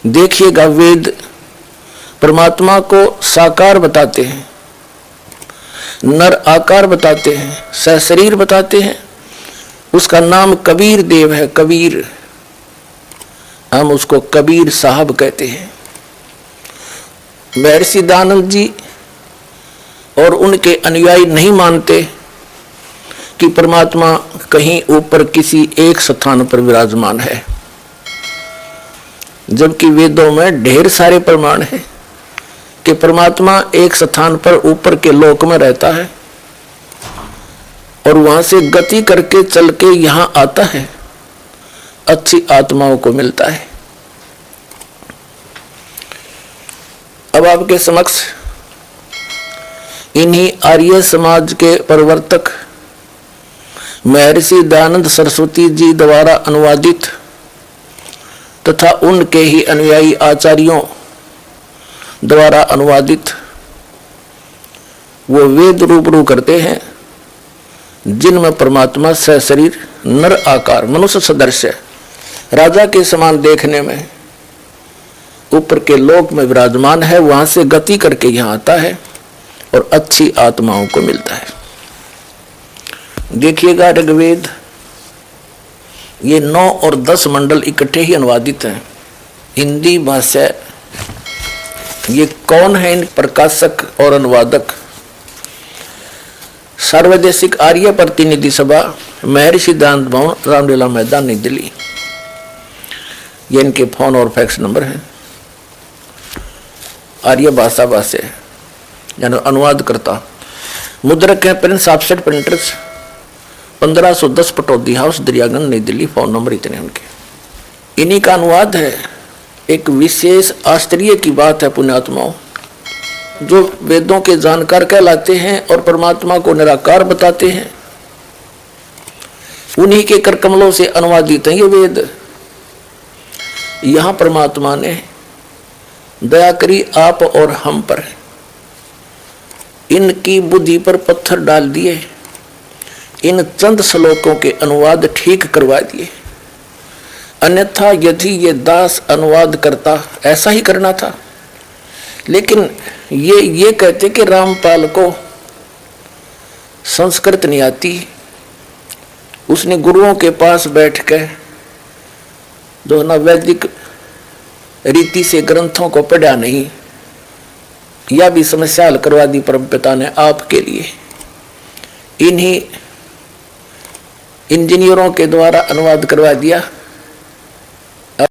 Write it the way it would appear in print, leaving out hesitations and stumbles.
देखिएगा, वेद परमात्मा को साकार बताते हैं, नर आकार बताते हैं, सशरीर बताते हैं। उसका नाम कबीर देव है। कबीर, हम उसको कबीर साहब कहते हैं। महर्षि दयानंद जी और उनके अनुयायी नहीं मानते कि परमात्मा कहीं ऊपर किसी एक स्थान पर विराजमान है, जबकि वेदों में ढेर सारे प्रमाण हैं कि परमात्मा एक स्थान पर ऊपर के लोक में रहता है और वहां से गति करके चल के यहां आता है, अच्छी आत्माओं को मिलता है। अब आपके समक्ष इन्हीं आर्य समाज के प्रवर्तक महर्षि दयानंद सरस्वती जी द्वारा अनुवादित तथा उनके ही अनुयायी आचार्यों द्वारा अनुवादित वो वेद रूबरू करते हैं, जिनमें परमात्मा सशरीर नर आकार मनुष्य सदृश राजा के समान देखने में ऊपर के लोक में विराजमान है, वहां से गति करके यहां आता है और अच्छी आत्माओं को मिलता है। देखिएगा, ऋग्वेद ये 9 और 10 मंडल इकट्ठे ही अनुवादित हैं। हिंदी भाषा ये कौन है इन प्रकाशक और अनुवादक? सार्वदेशिक आर्य प्रतिनिधि सभा, महर्षि दयानंद भवन, रामलीला मैदान, नई दिल्ली। ये इनके फोन और फैक्स नंबर है। आर्य भाषा भाष्य यानी अनुवाद करता, मुद्रक है Prince offset printers, 1510 Pataudi house, Daryaganj, नई दिल्ली। फोन नंबर इतने उनके। इन्हीं का अनुवाद है। एक विशेष आश्चर्य की बात है पुण्यात्माओं, जो वेदों के जानकार कहलाते हैं और परमात्मा को निराकार बताते हैं, उन्हीं के कर कमलों से अनुवादित है ये वेद। यहां परमात्मा ने दया करी आप और हम पर, इनकी बुद्धि पर पत्थर डाल दिए, इन चंद श्लोकों के अनुवाद ठीक करवा दिए। अन्यथा यदि ये दास अनुवाद करता, ऐसा ही करना था। लेकिन ये कहते कि रामपाल को संस्कृत नहीं आती, उसने गुरुओं के पास बैठ कर जो ना वैदिक रीति से ग्रंथों को पढ़ा नहीं, यह भी समस्या हल करवा दी परमपिता ने आपके लिए। इन्हीं इंजीनियरों के द्वारा अनुवाद करवा दिया।